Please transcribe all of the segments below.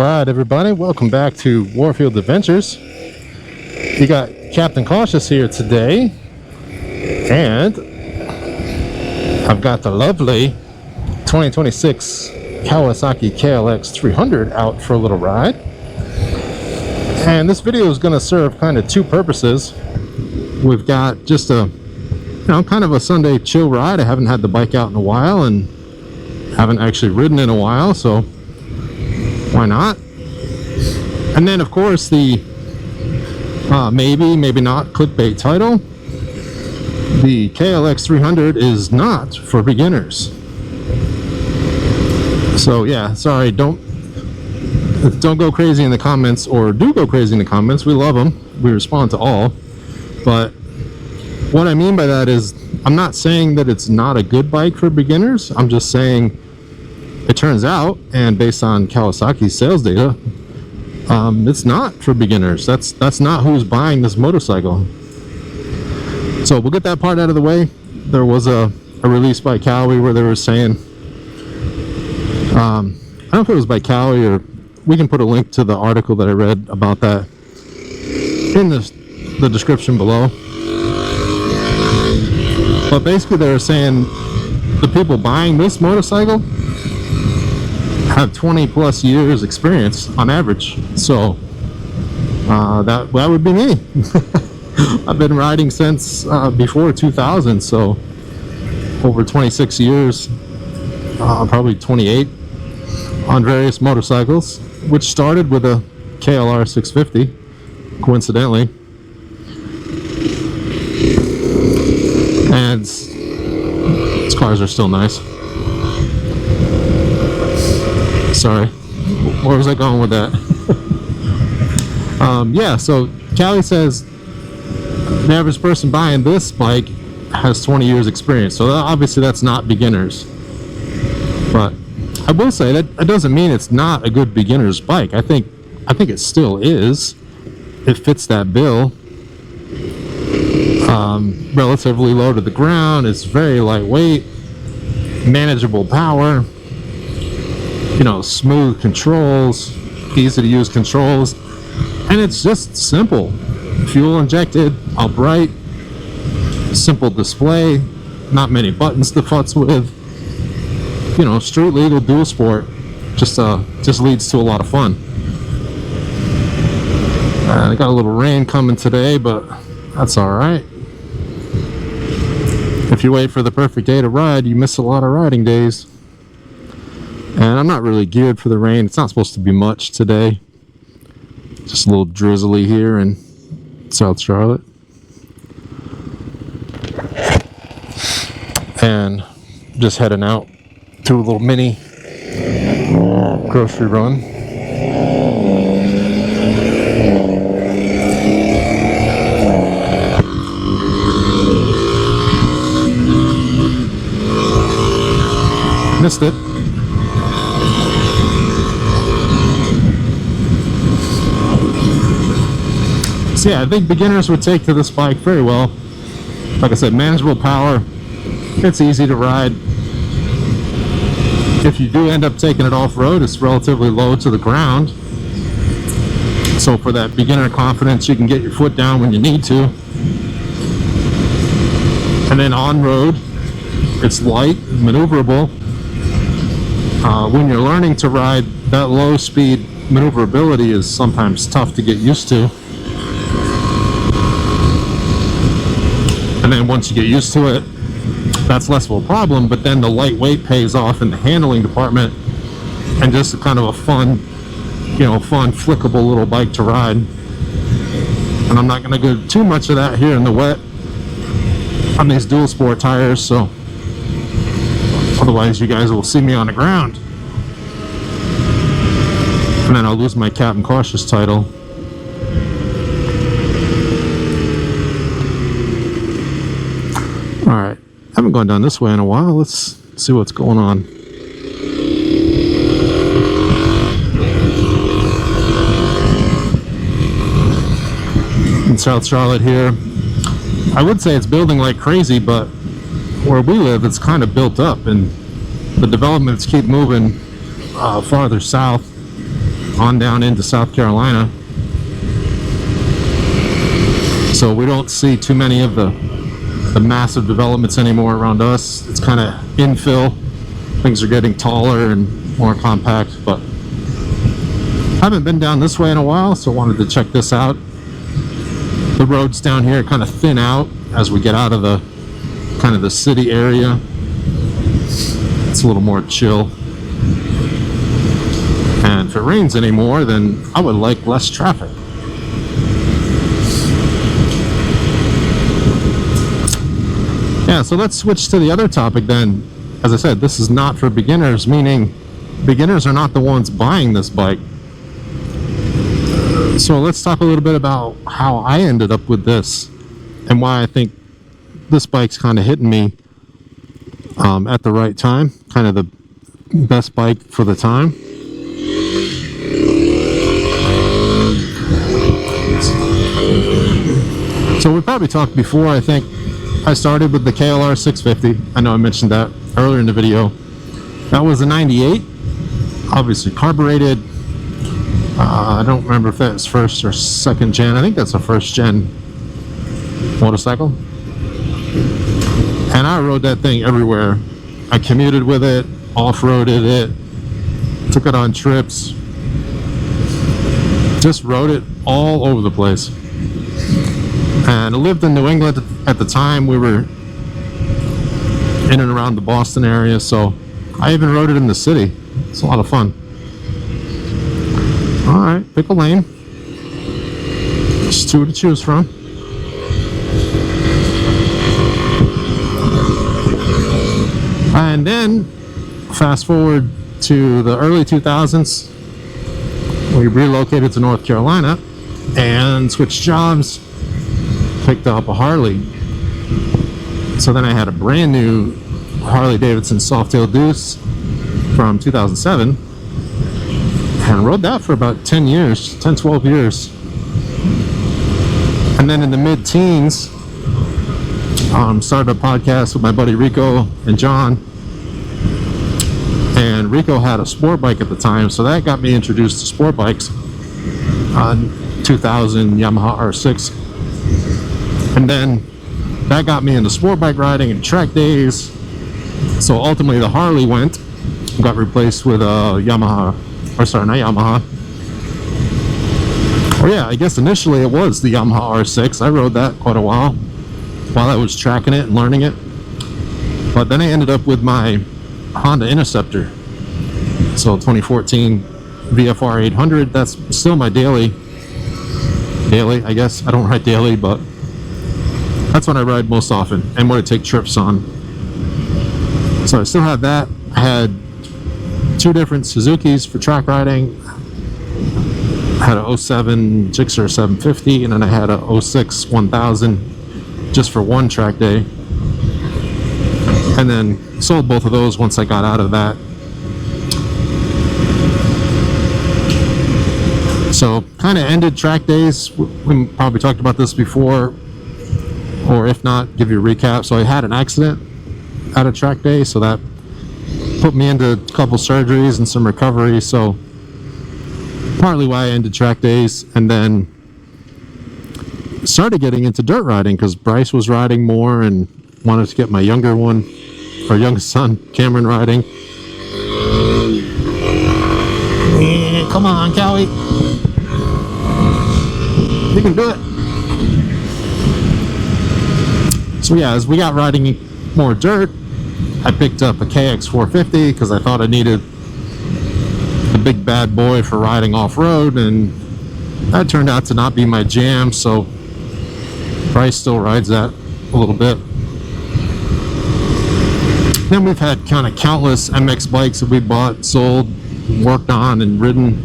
Alright everybody, welcome back to Warfield Adventures. We got Captain Cautious here today, and I've got the lovely 2026 Kawasaki KLX300 out for a little ride. And this video is going to serve kind of two purposes. We've got just a, kind of a Sunday chill ride. I haven't had the bike out in a while and haven't actually ridden in a while, so why not? And then of course the maybe not clickbait title. The KLX300 is not for beginners. So yeah, sorry, don't go crazy in the comments, or do go crazy in the comments. We love them, we respond to all. But what I mean by that is, I'm not saying that it's not a good bike for beginners. I'm just saying it turns out, and based on Kawasaki's sales data, it's not for beginners. That's not who's buying this motorcycle. So we'll get that part out of the way. There was a release by Cowie where they were saying, I don't know if it was by Cowie, or we can put a link to the article that I read about that in the description below. But basically they were saying the people buying this motorcycle have 20 plus years experience on average. So that would be me. I've been riding since before 2000, so over 26 years, probably 28 on various motorcycles, which started with a KLR650 coincidentally. And these cars are still nice. Sorry, where was I going with that? Yeah, so Callie says the average person buying this bike has 20 years experience. So obviously that's not beginners. But I will say that doesn't mean it's not a good beginner's bike. I think it still is. It fits that bill. Relatively low to the ground. It's very lightweight, manageable power. Smooth controls, easy to use controls, and it's just simple. Fuel injected, upright, simple display, not many buttons to futz with. Street legal dual sport, just leads to a lot of fun. I got a little rain coming today, but that's all right. If you wait for the perfect day to ride, you miss a lot of riding days. And I'm not really geared for the rain. It's not supposed to be much today. Just a little drizzly here in South Charlotte. And just heading out to a little mini grocery run. Missed it. So yeah, I think beginners would take to this bike very well. Like I said, manageable power. It's easy to ride. If you do end up taking it off-road, it's relatively low to the ground. So for that beginner confidence, you can get your foot down when you need to. And then on-road, it's light, maneuverable. When you're learning to ride, that low-speed maneuverability is sometimes tough to get used to. And then once you get used to it, that's less of a problem, but then the lightweight pays off in the handling department, and just kind of a fun, flickable little bike to ride. And I'm not going to go too much of that here in the wet on these dual sport tires, so otherwise you guys will see me on the ground. And then I'll lose my Captain Cautious title. Alright, I haven't gone down this way in a while. Let's see what's going on. In South Charlotte here, I would say it's building like crazy, but where we live, it's kind of built up, and the developments keep moving farther south on down into South Carolina. So we don't see too many of the massive developments anymore around us. It's kind of infill. Things are getting taller and more compact, but I haven't been down this way in a while, so I wanted to check this out. The roads down here kind of thin out as we get out of the kind of the city area. It's a little more chill. And if it rains anymore, then I would like less traffic. Yeah, so let's switch to the other topic then. As I said, this is not for beginners, meaning beginners are not the ones buying this bike. So let's talk a little bit about how I ended up with this and why I think this bike's kind of hitting me at the right time, kind of the best bike for the time. So we probably talked before, I think I started with the KLR650. I know I mentioned that earlier in the video. That was a 98, obviously carbureted. I don't remember if that's first or second gen. I think that's a first gen motorcycle. And I rode that thing everywhere. I commuted with it, off-roaded it, took it on trips, just rode it all over the place. And I lived in New England at the time. We were in and around the Boston area, so I even rode it in the city. It's a lot of fun. Alright, pick a lane. There's two to choose from. And then, fast forward to the early 2000s, we relocated to North Carolina and switched jobs, picked up a Harley. So then I had a brand new Harley Davidson Softail Deuce from 2007 and rode that for about 10 years, 10, 12 years. And then in the mid-teens, started a podcast with my buddy Rico and John. And Rico had a sport bike at the time, so that got me introduced to sport bikes on 2000 Yamaha R6. And then that got me into sport bike riding and track days. So ultimately the Harley got replaced with a Yamaha, or sorry, not Yamaha. Oh yeah, I guess initially it was the Yamaha R6. I rode that quite a while I was tracking it and learning it. But then I ended up with my Honda Interceptor. So 2014 VFR 800, that's still my daily, I guess. I don't ride daily, but that's what I ride most often and what I take trips on. So I still have that. I had two different Suzukis for track riding. I had a 07 Gixxer 750, and then I had a 06 1000 just for one track day. And then sold both of those once I got out of that. So kind of ended track days. We probably talked about this before, or if not, give you a recap. So I had an accident at a track day, so that put me into a couple surgeries and some recovery. So partly why I ended track days, and then started getting into dirt riding because Bryce was riding more and wanted to get my youngest son Cameron riding. Yeah, come on, Cowie, you can do it. So yeah, as we got riding more dirt, I picked up a KX450 because I thought I needed a big bad boy for riding off-road, and that turned out to not be my jam, so Bryce still rides that a little bit. Then we've had kind of countless MX bikes that we bought, sold, worked on, and ridden.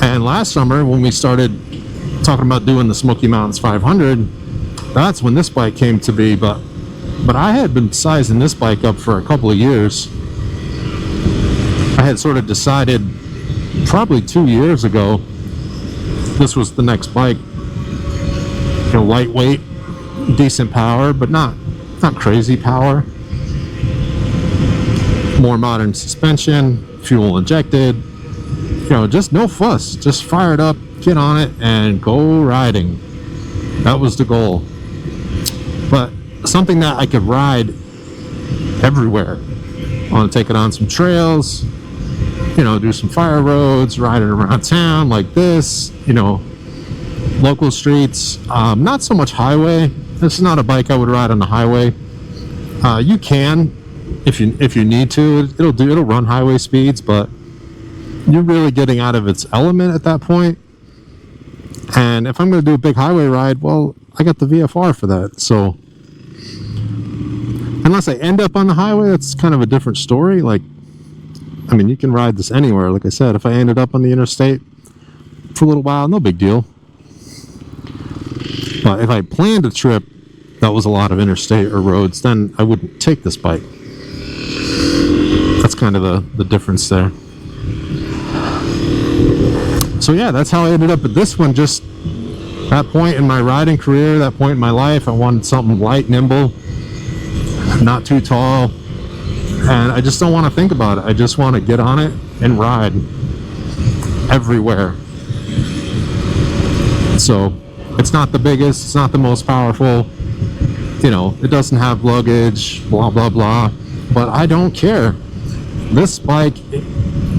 And last summer, when we started talking about doing the Smoky Mountains 500, that's when this bike came to be. But I had been sizing this bike up for a couple of years. I had sort of decided probably 2 years ago this was the next bike. You know, lightweight, decent power, but not crazy power. More modern suspension, fuel injected, You know, just no fuss. Just fire it up, get on it, and go riding. That was the goal. But something that I could ride everywhere. I want to take it on some trails, you know, do some fire roads, ride it around town like this, you know, local streets. Not so much highway. This is not a bike I would ride on the highway. You can, if you need to. It'll run highway speeds, but you're really getting out of its element at that point. And if I'm going to do a big highway ride, well, I got the VFR for that. So unless I end up on the highway, that's kind of a different story. Like, I mean, you can ride this anywhere. Like I said, if I ended up on the interstate for a little while, no big deal. But if I planned a trip that was a lot of interstate or roads, then I wouldn't take this bike. That's kind of the difference there. So yeah, that's how I ended up at this one. Just that point in my riding career, that point in my life, I wanted something light, nimble, not too tall, and I just don't want to think about it. I just want to get on it and ride everywhere. So it's not the biggest, it's not the most powerful, you know, it doesn't have luggage, blah blah blah, but I don't care. This bike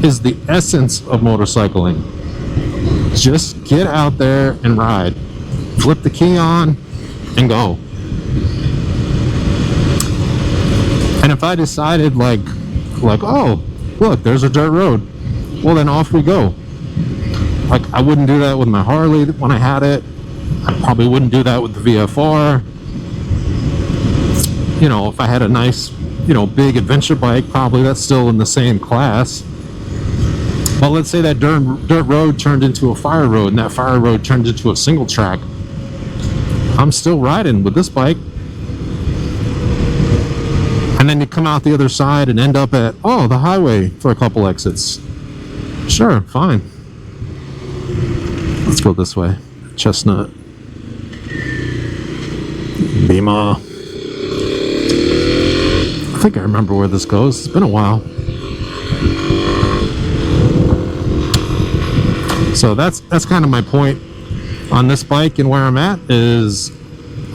is the essence of motorcycling. Just get out there and ride. Flip the key on and go. And if I decided like, oh, look, there's a dirt road, well then off we go. Like, I wouldn't do that with my Harley when I had it. I probably wouldn't do that with the VFR. You know, if I had a nice, you know, big adventure bike, probably that's still in the same class. But let's say that dirt road turned into a fire road, and that fire road turned into a single track. I'm still riding with this bike. And then you come out the other side and end up at, oh, the highway for a couple exits. Sure, fine. Let's go this way. Chestnut. Beamer. I think I remember where this goes. It's been a while. So that's kind of my point on this bike and where I'm at is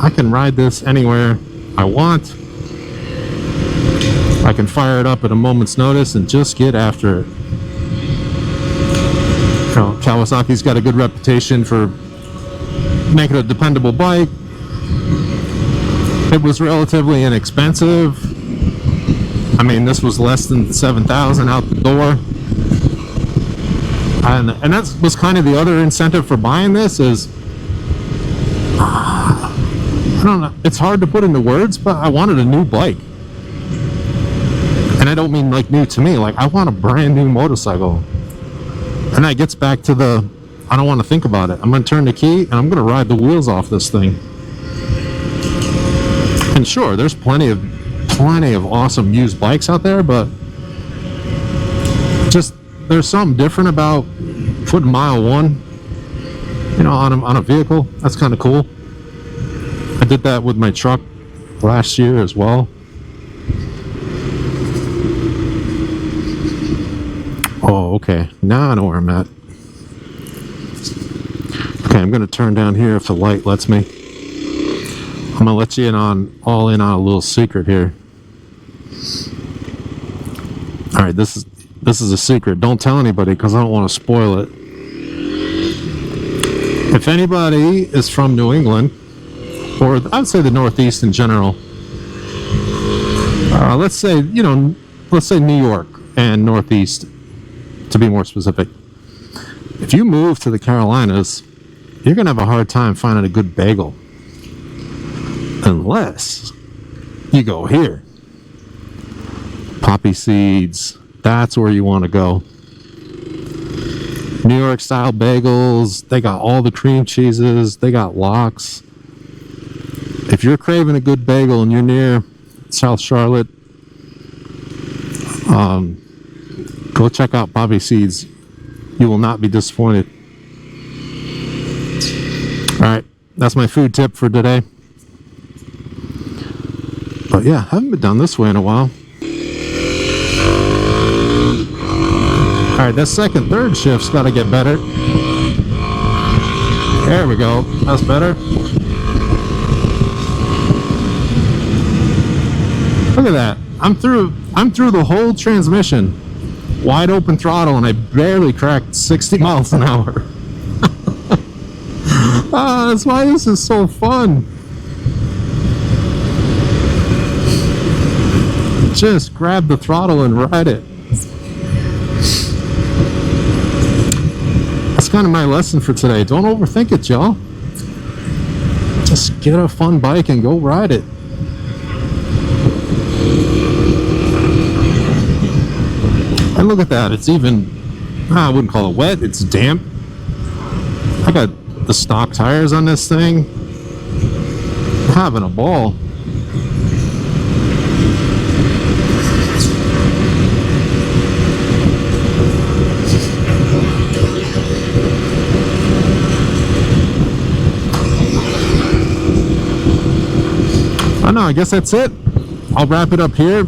I can ride this anywhere I want. I can fire it up at a moment's notice and just get after it. You know, Kawasaki's got a good reputation for making a dependable bike. It was relatively inexpensive. I mean, this was less than $7,000 out the door. And that was kind of the other incentive for buying this is, I don't know, it's hard to put into words, but I wanted a new bike. And I don't mean like new to me, like I want a brand new motorcycle. And that gets back to the, I don't want to think about it. I'm going to turn the key and I'm going to ride the wheels off this thing. And sure, there's plenty of awesome used bikes out there, but just there's something different about putting mile one, you know, on a vehicle. That's kind of cool. I did that with my truck last year as well. Oh, okay. Now I know where I'm at. Okay, I'm going to turn down here if the light lets me. I'm going to let you in on a little secret here. All right, this is a secret. Don't tell anybody because I don't want to spoil it. If anybody is from New England, or I'd say the Northeast in general, let's say New York and Northeast, to be more specific. If you move to the Carolinas, you're going to have a hard time finding a good bagel. Unless you go here. Poppy seeds. That's where you want to go. New York style bagels. They got all the cream cheeses. They got lox. If you're craving a good bagel and you're near South Charlotte, go check out Poppy Seeds. You will not be disappointed. Alright, that's my food tip for today. But yeah, I haven't been down this way in a while. All right, that second, third shift's got to get better. There we go. That's better. Look at that. I'm through the whole transmission. Wide open throttle, and I barely cracked 60 miles an hour. That's why this is so fun. Just grab the throttle and ride it. That's kind of my lesson for today. Don't overthink it, y'all. Just get a fun bike and go ride it. And look at that. It's even, I wouldn't call it wet. It's damp. I got the stock tires on this thing. I'm having a ball. I know, I guess that's it. I'll wrap it up here.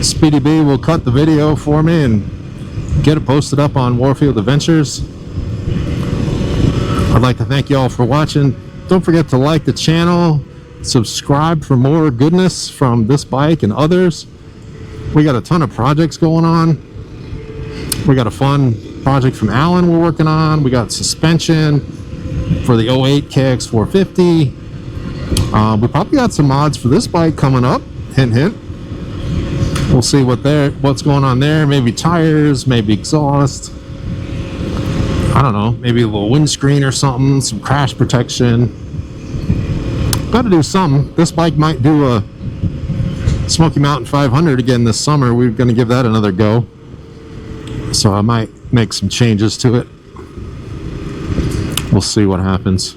Speedy B will cut the video for me and get it posted up on Warfield Adventures. I'd like to thank you all for watching. Don't forget to like the channel, subscribe for more goodness from this bike and others. We got a ton of projects going on. We got a fun project from Alan we're working on. We got suspension for the 08 KX450. We probably got some mods for this bike coming up. Hint, hint. We'll see what's going on there. Maybe tires, maybe exhaust. I don't know. Maybe a little windscreen or something. Some crash protection. Got to do something. This bike might do a Smoky Mountain 500 again this summer. We're going to give that another go. So I might make some changes to it. We'll see what happens.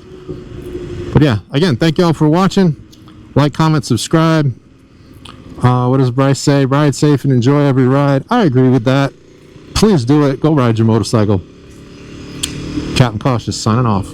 But yeah, again, thank you all for watching. Like, comment, subscribe. What does Bryce say? Ride safe and enjoy every ride. I agree with that. Please do it. Go ride your motorcycle. Captain Cautious signing off.